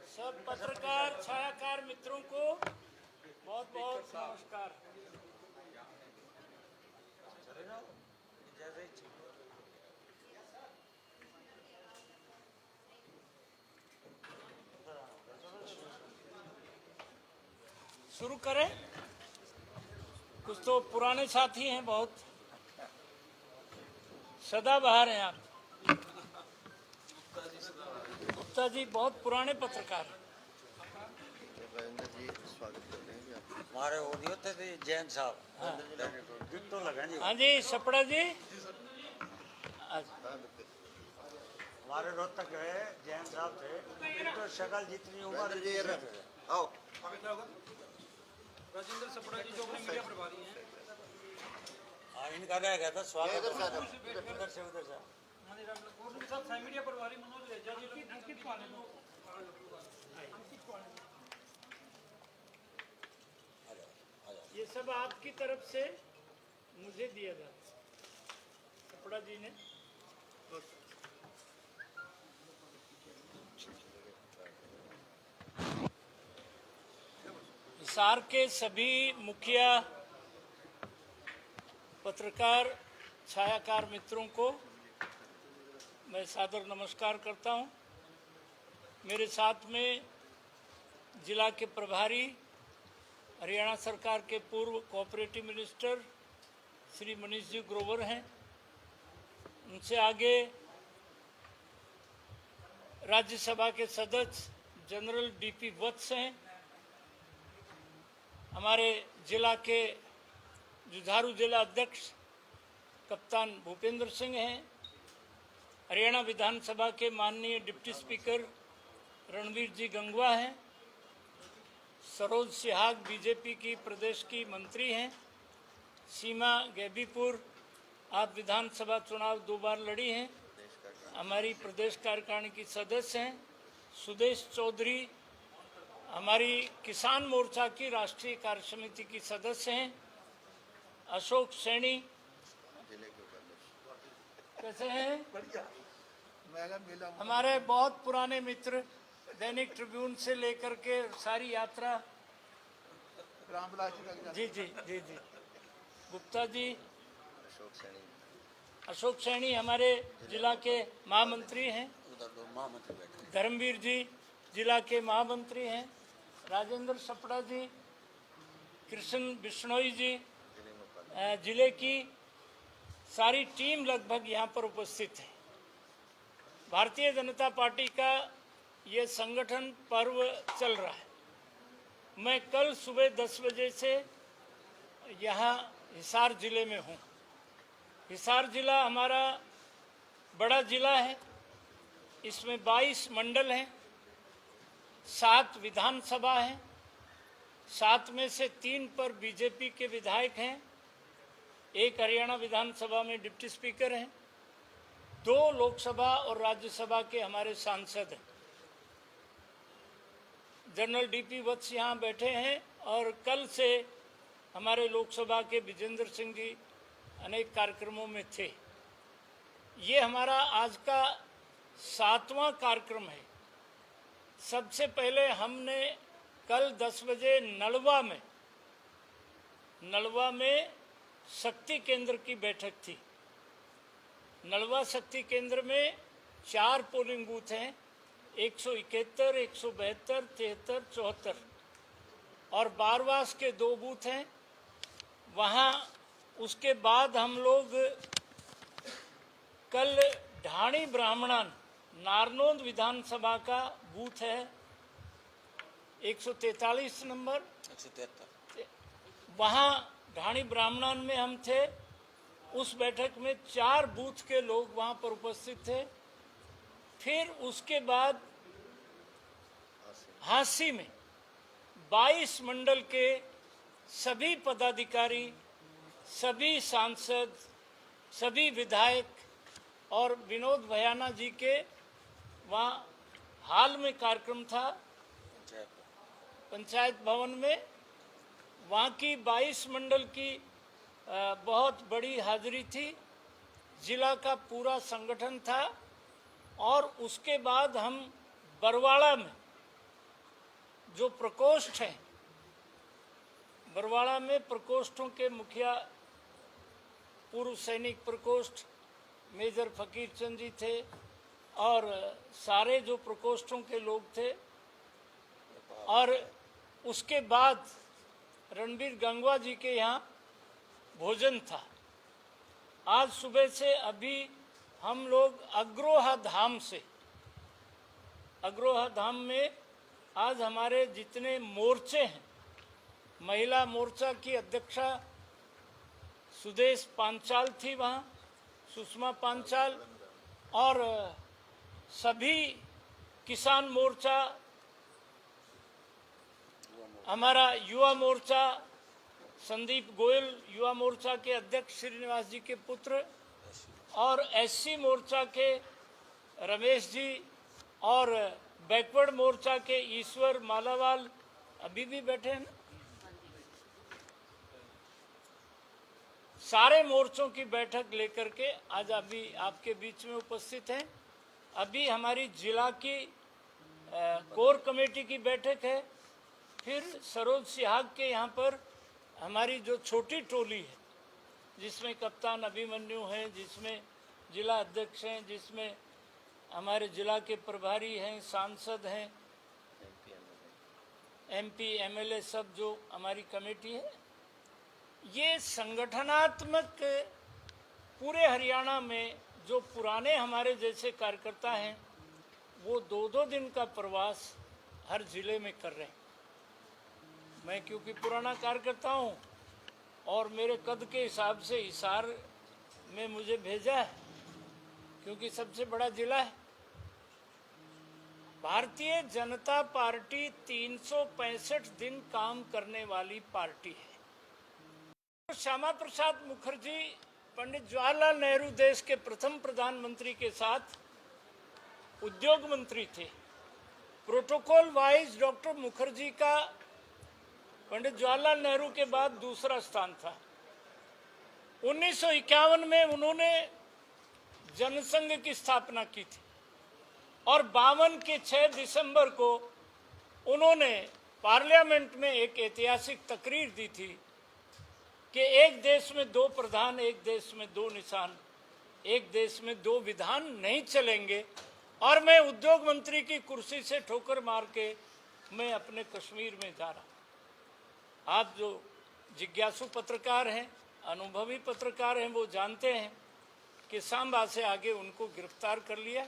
सब पत्रकार छायाकार मित्रों को बहुत बहुत नमस्कार। शुरू करें। कुछ तो पुराने साथी हैं, बहुत सदाबहार हैं आप। गुप्ता जी बहुत पुराने पत्रकार हैं। हमारे ऑडियो थे जैन साहब। तो लगा जी। हाँ जी सपड़ा जी। हमारे रोहतक है जैन साहब थे, तो शक्ल जितनी उम्र आओ राजेंद्र सपड़ा जी जो अपने मीडिया प्रभारी हैं। हाँ इनका रह गया था स्वागत। इधर से उधर से हाँ जी उनके साथ मीडिया प्रभारी मनोज रेजा जी अंकित पाने को ये सब आपकी तरफ से मुझे दिया था सपड़ा जी ने। हिसार के सभी मुखिया पत्रकार छायाकार मित्रों को मैं सादर नमस्कार करता हूं। मेरे साथ में जिला के प्रभारी हरियाणा सरकार के पूर्व कोऑपरेटिव मिनिस्टर श्री मनीष जी ग्रोवर हैं। उनसे आगे राज्यसभा के सदस्य जनरल डीपी वत्स हैं। हमारे जिला के जुझारू जिला अध्यक्ष कप्तान भूपेंद्र सिंह हैं। हरियाणा विधानसभा के माननीय डिप्टी स्पीकर रणवीर जी गंगवा हैं। सरोज सिहाग बीजेपी की प्रदेश की मंत्री हैं। सीमा गैबीपुर आप विधानसभा चुनाव 2 बार लड़ी हैं, हमारी प्रदेश कार्यकारिणी की सदस्य हैं। सुदेश चौधरी हमारी किसान मोर्चा की राष्ट्रीय कार्य समिति की सदस्य हैं। अशोक सैनी कैसे हैं? हमारे बहुत पुराने मित्र, दैनिक ट्रिब्यून से लेकर के सारी यात्रा। जी जी जी जी गुप्ता जी। अशोक सैनी हमारे जिला के महामंत्री हैं। धर्मवीर जी जिला के महामंत्री हैं। राजेंद्र सपड़ा जी, कृष्ण बिश्नोई जी, जिले की सारी टीम लगभग यहाँ पर उपस्थित है। भारतीय जनता पार्टी का ये संगठन पर्व चल रहा है। मैं कल सुबह 10 बजे से यहाँ हिसार जिले में हूँ। हिसार जिला हमारा बड़ा जिला है। इसमें 22 मंडल हैं, 7 विधानसभा हैं, 7 में से 3 पर बीजेपी के विधायक हैं, 1 हरियाणा विधानसभा में डिप्टी स्पीकर हैं, 2 लोकसभा और राज्यसभा के हमारे सांसद हैं। जनरल डीपी वत्स यहाँ बैठे हैं और कल से हमारे लोकसभा के विजेंद्र सिंह जी अनेक कार्यक्रमों में थे। ये हमारा आज का 7वां कार्यक्रम है। सबसे पहले हमने कल 10 बजे नलवा में शक्ति केंद्र की बैठक थी। नलवा शक्ति केंद्र में 4 पोलिंग बूथ हैं, 171, 172, 73, 74 और बारवास के 2 बूथ हैं वहाँ। उसके बाद हम लोग कल ढाणी ब्राह्मणन नारनौंद विधानसभा का बूथ है 143 नंबर 173, वहाँ ढाणी ब्राह्मणन में हम थे। उस बैठक में 4 बूथ के लोग वहाँ पर उपस्थित थे। फिर उसके बाद हांसी में 22 मंडल के सभी पदाधिकारी, सभी सांसद, सभी विधायक और विनोद भयाना जी के वहाँ हाल में कार्यक्रम था पंचायत भवन में। वहाँ की 22 मंडल की बहुत बड़ी हाजिरी थी जिला का पूरा संगठन था। और उसके बाद हम बरवाड़ा में जो प्रकोष्ठ है, बरवाड़ा में प्रकोष्ठों के मुखिया पूर्व सैनिक प्रकोष्ठ मेजर फकीर चंद जी थे और सारे जो प्रकोष्ठों के लोग थे। और उसके बाद रणबीर गंगवा जी के यहाँ भोजन था। आज सुबह से अभी हम लोग अग्रोहा धाम से, अग्रोहा धाम में आज हमारे जितने मोर्चे हैं, महिला मोर्चा की अध्यक्षा सुदेश पांचाल थी वहाँ, सुषमा पांचाल, और सभी किसान मोर्चा, हमारा युवा मोर्चा, संदीप गोयल युवा मोर्चा के अध्यक्ष श्रीनिवास जी के पुत्र, और एससी मोर्चा के रमेश जी, और बैकवर्ड मोर्चा के ईश्वर मालावाल अभी भी बैठे हैं। सारे मोर्चों की बैठक लेकर के आज अभी आपके बीच में उपस्थित हैं। अभी हमारी जिला की कोर कमेटी की बैठक है। फिर सरोज सिहाग के यहाँ पर हमारी जो छोटी टोली है, जिसमें कप्तान अभिमन्यु हैं, जिसमें जिला अध्यक्ष हैं, जिसमें हमारे जिला के प्रभारी हैं, सांसद हैं, एमपी एमएलए, सब जो हमारी कमेटी है, ये संगठनात्मक पूरे हरियाणा में जो पुराने हमारे जैसे कार्यकर्ता हैं, वो 2-2 दिन का प्रवास हर जिले में कर रहे हैं। मैं क्योंकि पुराना कार्यकर्ता हूँ और मेरे कद के हिसाब से हिसार में मुझे भेजा है, क्योंकि सबसे बड़ा जिला है। भारतीय जनता पार्टी 365 दिन काम करने वाली पार्टी है। श्यामा प्रसाद मुखर्जी पंडित जवाहरलाल नेहरू देश के प्रथम प्रधानमंत्री के साथ उद्योग मंत्री थे। प्रोटोकॉल वाइज डॉक्टर मुखर्जी का पंडित जवाहरलाल नेहरू के बाद दूसरा स्थान था। 1951 में उन्होंने जनसंघ की स्थापना की थी और 52 के 6 दिसंबर को उन्होंने पार्लियामेंट में एक ऐतिहासिक तकरीर दी थी कि एक देश में 2 प्रधान, एक देश में 2 निशान, एक देश में 2 विधान नहीं चलेंगे। और मैं उद्योग मंत्री की कुर्सी से ठोकर मार के मैं अपने कश्मीर में जा रहा। आप जो जिज्ञासु पत्रकार हैं, अनुभवी पत्रकार हैं, वो जानते हैं कि सांबा से आगे उनको गिरफ्तार कर लिया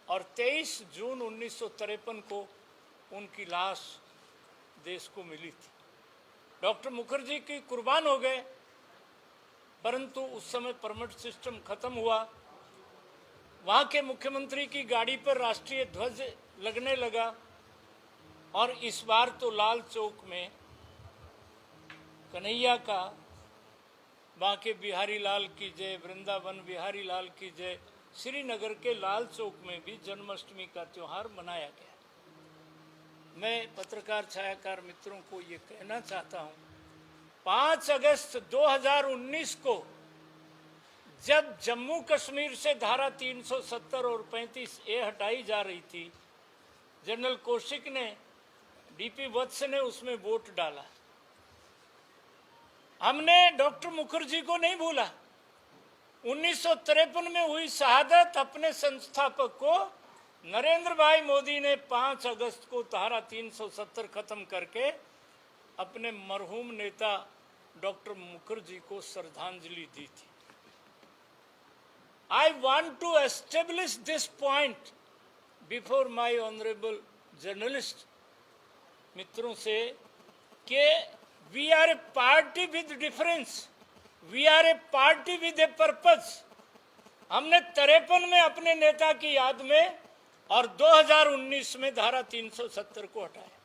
और 23 जून 1953 को उनकी लाश देश को मिली थी। डॉक्टर मुखर्जी की कुर्बान हो गए, परंतु उस समय परमिट सिस्टम खत्म हुआ। वहाँ के मुख्यमंत्री की गाड़ी पर राष्ट्रीय ध्वज लगने लगा और इस बार तो लाल चौक में कन्हैया का बांके बिहारी लाल की जय, वृंदावन बिहारी लाल की जय, श्रीनगर के लाल चौक में भी जन्माष्टमी का त्यौहार मनाया गया। मैं पत्रकार छायाकार मित्रों को ये कहना चाहता हूँ, 5 अगस्त 2019 को जब जम्मू कश्मीर से धारा 370 और 35A हटाई जा रही थी, जनरल कौशिक ने, डीपी वत्स ने उसमें वोट डाला। हमने डॉक्टर मुखर्जी को नहीं भूला। 1953 में हुई शहादत अपने संस्थापक को नरेंद्र भाई मोदी ने 5 अगस्त को धारा 370 खत्म करके अपने मरहूम नेता डॉक्टर मुखर्जी को श्रद्धांजलि दी थी। I want to establish this point before my honorable journalist मित्रों से कि we are a party with difference, we are a party with a purpose। हमने 53 में अपने नेता की याद में और 2019 में धारा 370 को हटाया।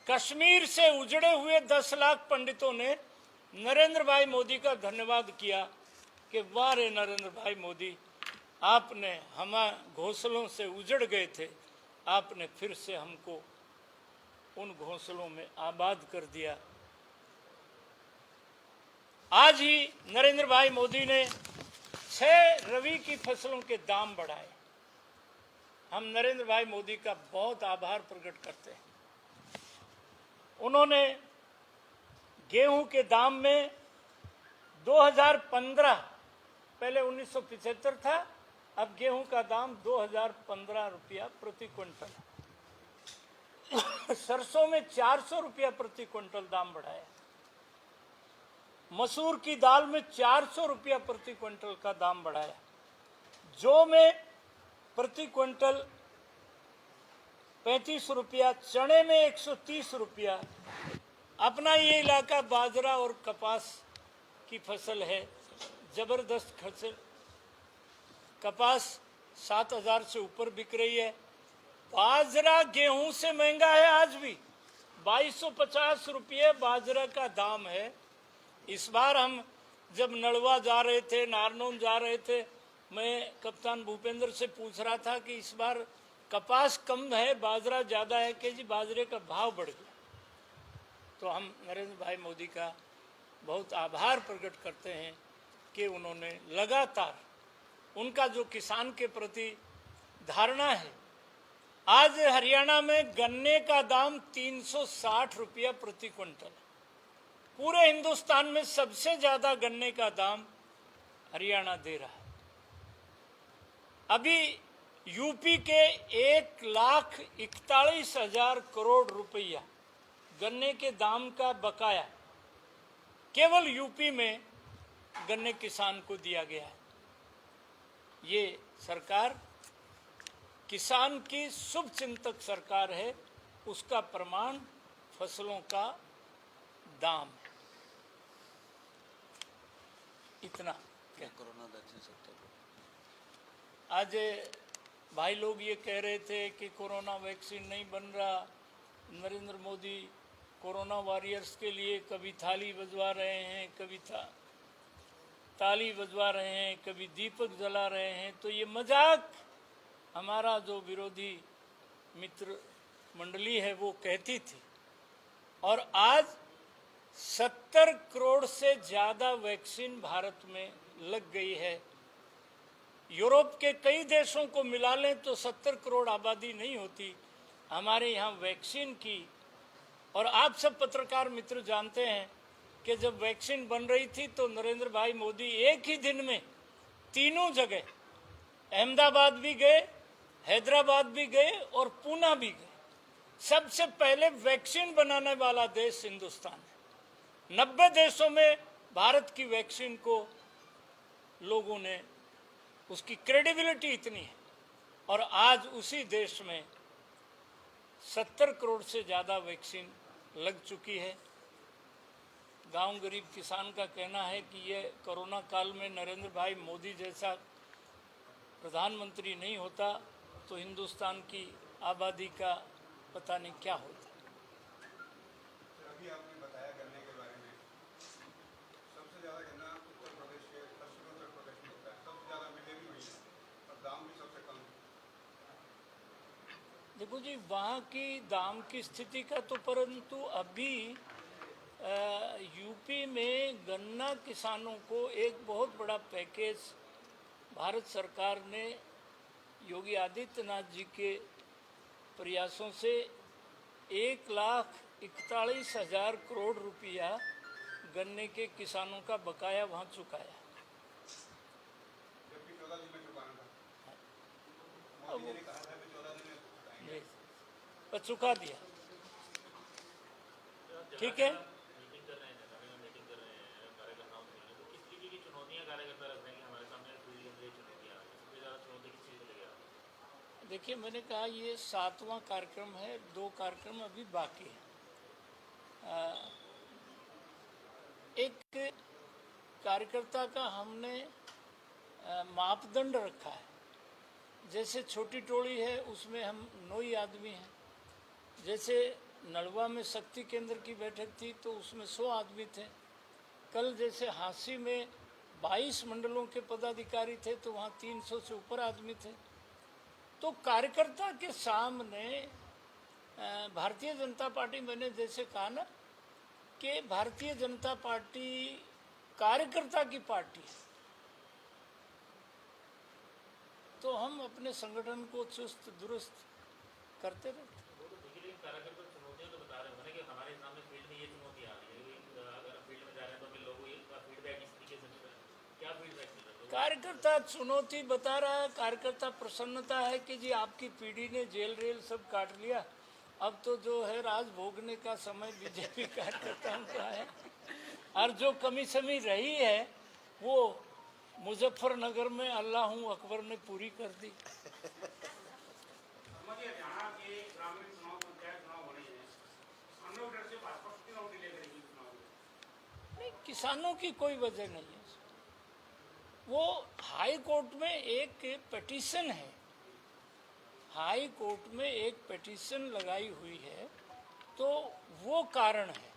कश्मीर से उजड़े हुए 10 लाख पंडितों ने नरेंद्र भाई मोदी का धन्यवाद किया कि वाह रे नरेंद्र भाई मोदी, आपने हम घोंसलों से उजड़ गए थे, आपने फिर से हमको उन घोंसलों में आबाद कर दिया। आज ही नरेंद्र भाई मोदी ने 6 रबी की फसलों के दाम बढ़ाए। हम नरेंद्र भाई मोदी का बहुत आभार प्रकट करते हैं। उन्होंने गेहूं के दाम में 2015, पहले 1975 था, अब गेहूं का दाम 2015 रुपया प्रति क्विंटल। सरसों में 400 रुपया प्रति क्विंटल दाम बढ़ाया। मसूर की दाल में 400 रुपया प्रति क्विंटल का दाम बढ़ाया। जौ में प्रति क्विंटल 35 रुपया, चने में 130 रुपया। अपना ये इलाका बाजरा और कपास की फसल है, जबरदस्त फसल। कपास 7,000 से ऊपर बिक रही है। बाजरा गेहूं से महंगा है आज भी, 2250 रुपये बाजरा का दाम है। इस बार हम जब नड़वा जा रहे थे, नारनौल जा रहे थे, मैं कप्तान भूपेंद्र से पूछ रहा था कि इस बार कपास कम है, बाजरा ज़्यादा है कि जी बाजरे का भाव बढ़ गया। तो हम नरेंद्र भाई मोदी का बहुत आभार प्रकट करते हैं कि उन्होंने लगातार, उनका जो किसान के प्रति धारणा है। आज हरियाणा में गन्ने का दाम 360 रुपया प्रति क्विंटल। पूरे हिंदुस्तान में सबसे ज्यादा गन्ने का दाम हरियाणा दे रहा है। अभी यूपी के 1,41,000 करोड़ रुपया गन्ने के दाम का बकाया केवल यूपी में गन्ने किसान को दिया गया है। ये सरकार किसान की शुभ चिंतक सरकार है, उसका प्रमाण फसलों का दाम है। इतना क्या कोरोना वैक्सीन सकते आज भाई लोग ये कह रहे थे कि कोरोना वैक्सीन नहीं बन रहा। नरेंद्र मोदी कोरोना वॉरियर्स के लिए कभी थाली बजवा रहे हैं, कभी ताली बजवा रहे हैं, कभी दीपक जला रहे हैं। तो ये मजाक हमारा जो विरोधी मित्र मंडली है वो कहती थी। और आज 70 करोड़ से ज़्यादा वैक्सीन भारत में लग गई है। यूरोप के कई देशों को मिला लें तो 70 करोड़ आबादी नहीं होती। हमारे यहाँ वैक्सीन की, और आप सब पत्रकार मित्र जानते हैं कि जब वैक्सीन बन रही थी तो नरेंद्र भाई मोदी एक ही दिन में तीनों जगह, अहमदाबाद भी गए, हैदराबाद भी गए और पूना भी गए। सबसे पहले वैक्सीन बनाने वाला देश हिंदुस्तान है। 90 देशों में भारत की वैक्सीन को लोगों ने, उसकी क्रेडिबिलिटी इतनी है, और आज उसी देश में 70 करोड़ से ज़्यादा वैक्सीन लग चुकी है। गांव गरीब किसान का कहना है कि ये कोरोना काल में नरेंद्र भाई मोदी जैसा प्रधानमंत्री नहीं होता तो हिंदुस्तान की आबादी का पता नहीं क्या होता। अभी आपने बताया गन्ने के बारे में, सबसे ज़्यादा गन्ना उत्तर प्रदेश के, पश्चिमी उत्तर प्रदेश में होता है। सबसे ज़्यादा मिले भी वही है और दाम भी सबसे कम है। देखो जी, वहाँ की दाम की स्थिति का तो, परंतु अभी यूपी में गन्ना किसानों को एक बहुत बड़ा पैकेज भारत सरकार ने योगी आदित्यनाथ जी के प्रयासों से 1,41,000 करोड़ रुपया गन्ने के किसानों का बकाया वहाँ चुकाया। जबकि 14 दिन में चुकाना था। मोदी जी ने कहा था कि 14 दिन में चुकाएंगे। पर चुका दिया। ठीक है। देखिए, मैंने कहा ये 7वां कार्यक्रम है, 2 कार्यक्रम अभी बाकी है। एक कार्यकर्ता का हमने मापदंड रखा है। जैसे छोटी टोली है उसमें हम 9 ही आदमी हैं। जैसे नड़वा में शक्ति केंद्र की बैठक थी तो उसमें 100 आदमी थे। कल जैसे हांसी में 22 मंडलों के पदाधिकारी थे तो वहाँ 300 से ऊपर आदमी थे। तो कार्यकर्ता के सामने भारतीय जनता पार्टी, मैंने जैसे कहा ना कि भारतीय जनता पार्टी कार्यकर्ता की पार्टी है, तो हम अपने संगठन को चुस्त दुरुस्त करते रहते। कार्यकर्ता चुनौतियां तो बता रहे हो कि हमारे सामने फील्ड में ये चुनौती आ रही है, अगर हम फील्ड में जा रहे हैं तो फिर लोगों का फीडबैक इस तरीके से मिल रहा है, क्या फीडबैक मिल रहा है? कार्यकर्ता चुनौती बता रहा है, कार्यकर्ता प्रसन्नता है कि जी आपकी पीढ़ी ने जेल रेल सब काट लिया, अब तो जो है राज भोगने का समय बीजेपी कार्यकर्ताओं का है, और जो कमी समी रही है वो मुजफ्फरनगर में अल्लाह अकबर ने पूरी कर दी। हरियाणा के ग्रामीण चुनाव, पंचायत चुनाव होने हैं, किसानों के डर से भाजपा कितनी नौकरी लेकर गई चुनाव में? नहीं, किसानों की कोई वजह नहीं है। वो हाई कोर्ट में एक पिटीशन है, हाई कोर्ट में एक पिटीशन लगाई हुई है, तो वो कारण है।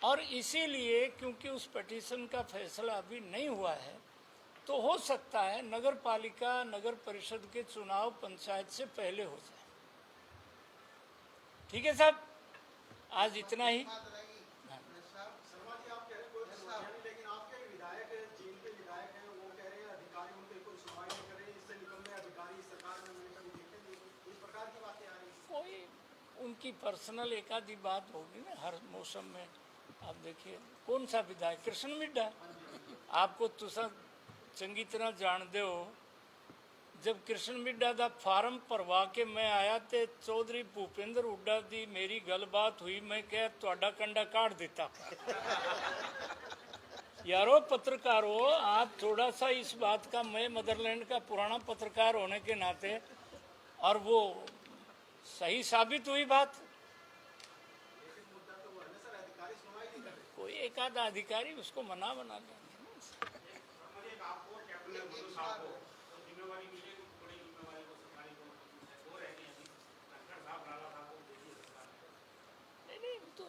और इसीलिए क्योंकि उस पिटीशन का फैसला अभी नहीं हुआ है, तो हो सकता है नगर पालिका नगर परिषद के चुनाव पंचायत से पहले हो जाए। ठीक है साहब, आज इतना ही। शर्मा जी, आप कह रहे हैं कोई चुनौतियां नहीं, लेकिन आपके विधायक जेल के विधायक हैं, वो कह रहे हैं अधिकारी उनके कोई सुनवाई नहीं कर रहे, इससे निकलने अधिकारी सरकार में मैंने कभी देखे नहीं, इस प्रकार की बातें आ रही हैं। कोई उनकी पर्सनल एक आधी बात होगी ना हर मौसम में। आप देखिए कौन सा विधायक, कृष्ण मिड्डा, आपको तुसा चंगी तरह जानते हो, जब कृष्ण मिड्डा का फार्म भरवा के मैं आया तो चौधरी भूपेंद्र हुड्डा की मेरी गलबात हुई, मैं क्या तुहाडा कंडा काट देता। यारो पत्रकारों, आप थोड़ा सा इस बात का, मैं मदरलैंड का पुराना पत्रकार होने के नाते, और वो सही साबित हुई बात। कोई एक आधा अधिकारी उसको मना बना दें। आपको कैप्टन अब्दुल साहब को जिम्मेवारी मिली, बड़ी जिम्मेवारी को सरकारी को वो रहती है, डॉक्टर साहब राणा साहब को दे दी सरकार। नहीं, तो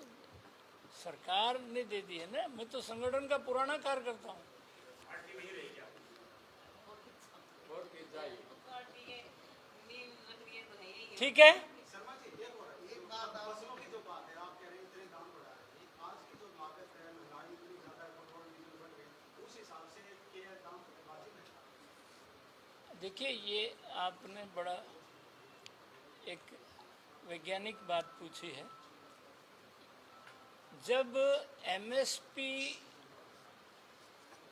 सरकार ने दे दी है ना, मैं तो संगठन का पुराना कार्यकर्ता हूँ। पार्टी नहीं रहेगी आप। ठीक है, शर्मा जी, एक बात, फसलों की जो बात है, आप कह रहे हैं इतने दाम बढ़ा रहे हैं, आज की जो लागत है, महंगाई इतनी ज्यादा है, पेट्रोल डीजल बढ़ गई, उस हिसाब से क्या दाम वाजिब है? देखिए ये आपने बड़ा एक वैज्ञानिक बात पूछी है। जब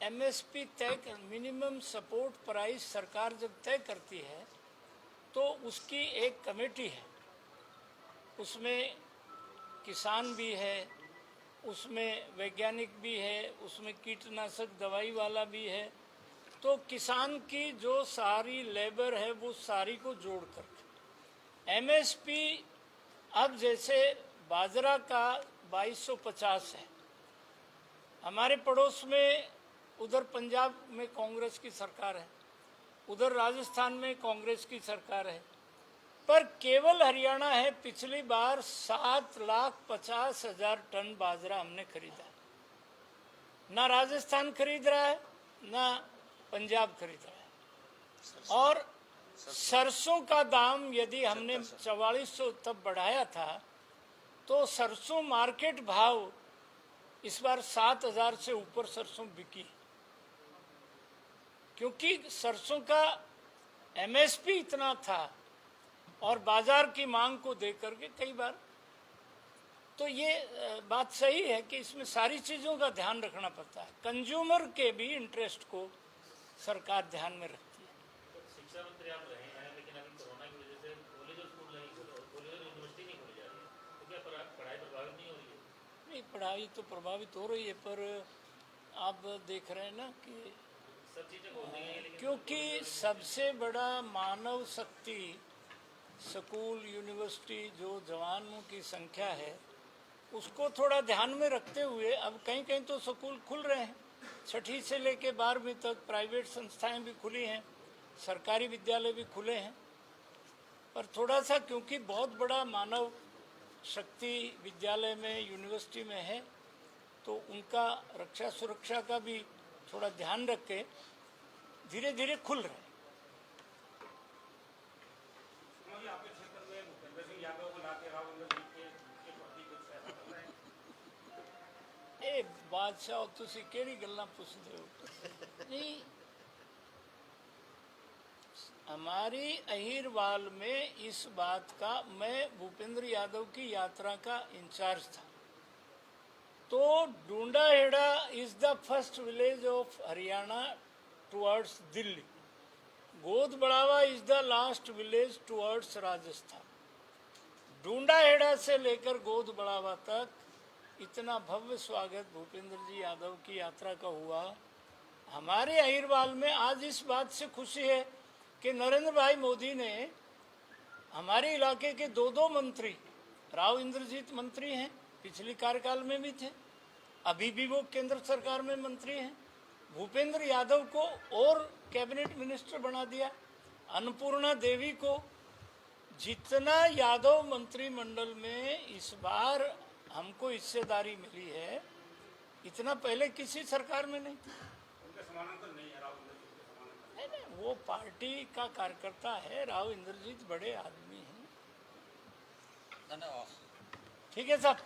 एमएसपी तय कर, मिनिमम सपोर्ट प्राइस सरकार जब तय करती है, तो उसकी एक कमेटी है, उसमें किसान भी है, उसमें वैज्ञानिक भी है, उसमें कीटनाशक दवाई वाला भी है। तो किसान की जो सारी लेबर है वो सारी को जोड़ कर एमएसपी, अब जैसे बाजरा का 2250 है, हमारे पड़ोस में उधर पंजाब में कांग्रेस की सरकार है, उधर राजस्थान में कांग्रेस की सरकार है, पर केवल हरियाणा है, पिछली बार 7,50,000 टन बाजरा हमने खरीदा। ना राजस्थान खरीद रहा है, ना पंजाब खरीद रहा है। और सरसों का दाम यदि हमने 4400 तब बढ़ाया था, तो सरसों मार्केट भाव इस बार 7,000 से ऊपर सरसों बिकी, क्योंकि सरसों का एमएसपी इतना था और बाजार की मांग को देख करके कई बार। तो ये बात सही है कि इसमें सारी चीज़ों का ध्यान रखना पड़ता है, कंज्यूमर के भी इंटरेस्ट को सरकार ध्यान में रखती है। शिक्षा मंत्री आप रहे हैं, लेकिन अभी कोरोना की वजह से कॉलेज और स्कूल नहीं, कॉलेज और यूनिवर्सिटी नहीं खोली जा रही है, तो क्या पढ़ाई प्रभावित नहीं हो रही है? नहीं, पढ़ाई तो प्रभावित हो रही है, पर आप देख रहे हैं ना कि सब चीज़ें खोल दी गई, लेकिन क्योंकि सबसे बड़ा मानव शक्ति स्कूल यूनिवर्सिटी जो जवानों की संख्या है उसको थोड़ा ध्यान में रखते हुए अब कहीं कहीं तो स्कूल खुल रहे हैं, 6ठी से लेके 12वीं तक प्राइवेट संस्थाएं भी खुली हैं, सरकारी विद्यालय भी खुले हैं। पर थोड़ा सा क्योंकि बहुत बड़ा मानव शक्ति विद्यालय में यूनिवर्सिटी में है, तो उनका रक्षा सुरक्षा का भी थोड़ा ध्यान रख के धीरे धीरे खुल रहे हैं। आपके क्षेत्र में भूपेंद्र सिंह यादव को लाके राव अंदर जीत के प्रति कुछ ऐसा कर रहे हैं? बादशाह तुसी केड़ी गल्लां पुछदे हो? नहीं, हमारी अहिरवाल में इस बात का, मैं भूपेंद्र यादव की यात्रा का इंचार्ज था, तो Dundahera is the first village of Haryana towards Delhi, गोद बढ़ावा is the last village towards Rajasthan. Dundahera से लेकर गोद बढ़ावा तक इतना भव्य स्वागत भूपेंद्र जी यादव की यात्रा का हुआ। हमारे अहिरवाल में आज इस बात से खुशी है कि नरेंद्र भाई मोदी ने हमारे इलाके के दो मंत्री, राव इंद्रजीत मंत्री हैं, पिछले कार्यकाल में भी थे, अभी भी वो केंद्र सरकार में मंत्री हैं, भूपेंद्र यादव को और कैबिनेट मिनिस्टर बना दिया, अन्नपूर्णा देवी को। जितना यादव मंत्रिमंडल में इस बार हमको हिस्सेदारी मिली है, इतना पहले किसी सरकार में नहीं था। नहीं, वो पार्टी का कार्यकर्ता है, राव इंद्रजीत बड़े आदमी हैं। धन्यवाद। ठीक है साहब।